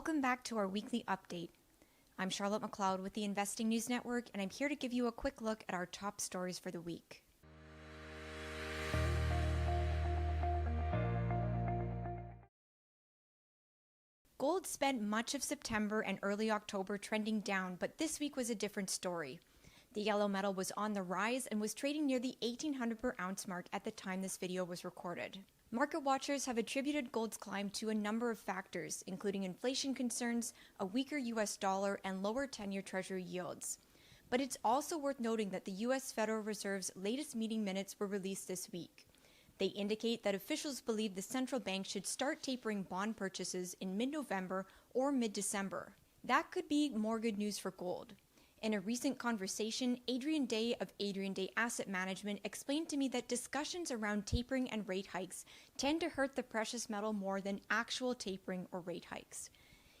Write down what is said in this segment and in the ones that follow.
Welcome back to our weekly update. I'm Charlotte McLeod with the Investing News Network, and I'm here to give you a quick look at our top stories for the week. Gold spent much of September and early October trending down, but this week was a different story. The yellow metal was on the rise and was trading near the $1,800 per ounce mark at the time this video was recorded. Market watchers have attributed gold's climb to a number of factors, including inflation concerns, a weaker US dollar, and lower 10-year Treasury yields. But it's also worth noting that the US Federal Reserve's latest meeting minutes were released this week. They indicate that officials believe the central bank should start tapering bond purchases in mid-November or mid-December. That could be more good news for gold. In a recent conversation, Adrian of Adrian Asset Management explained to me that discussions around tapering and rate hikes tend to hurt the precious metal more than actual tapering or rate hikes.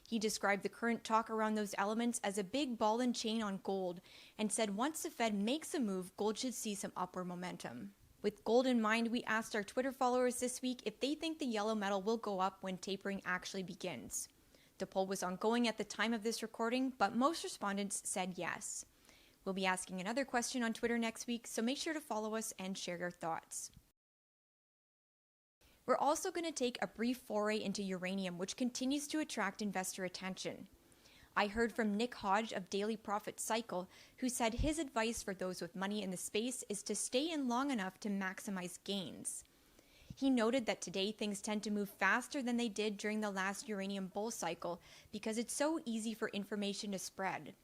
He described the current talk around those elements as a big ball and chain on gold and said once the Fed makes a move, gold should see some upward momentum. With gold in mind, we asked our Twitter followers this week if they think the yellow metal will go up when tapering actually begins. The poll was ongoing at the time of this recording, but most respondents said yes. We'll be asking another question on Twitter next week, so make sure to follow us and share your thoughts. We're also going to take a brief foray into uranium, which continues to attract investor attention. I heard from Nick Hodge of Daily Profit Cycle, who said his advice for those with money in the space is to stay in long enough to maximize gains. He noted that today things tend to move faster than they did during the last uranium bull cycle because it's so easy for information to spread.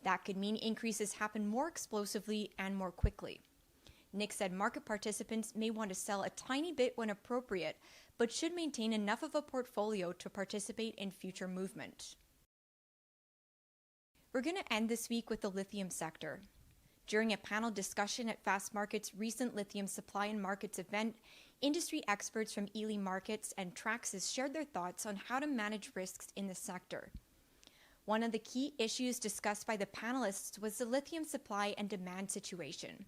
That could mean increases happen more explosively and more quickly. Nick said market participants may want to sell a tiny bit when appropriate, but should maintain enough of a portfolio to participate in future movement. We're going to end this week with the lithium sector. During a panel discussion at Fast Market's recent lithium supply and markets event, industry experts from Ely Markets and Traxys shared their thoughts on how to manage risks in the sector. One of the key issues discussed by the panelists was the lithium supply and demand situation.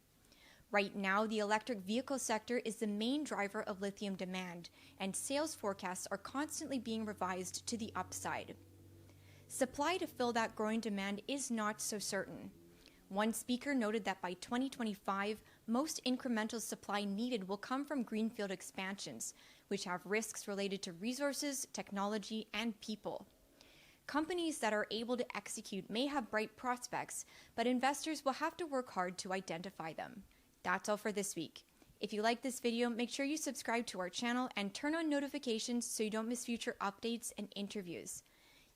Right now, the electric vehicle sector is the main driver of lithium demand, and sales forecasts are constantly being revised to the upside. Supply to fill that growing demand is not so certain. One speaker noted that by 2025, most incremental supply needed will come from greenfield expansions, which have risks related to resources, technology, and people. Companies that are able to execute may have bright prospects, but investors will have to work hard to identify them. That's all for this week. If you like this video, make sure you subscribe to our channel and turn on notifications so you don't miss future updates and interviews.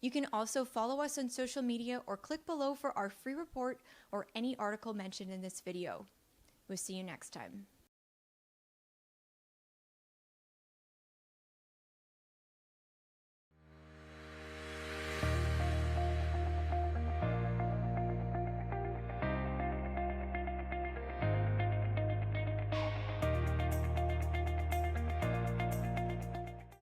You can also follow us on social media or click below for our free report or any article mentioned in this video. We'll see you next time.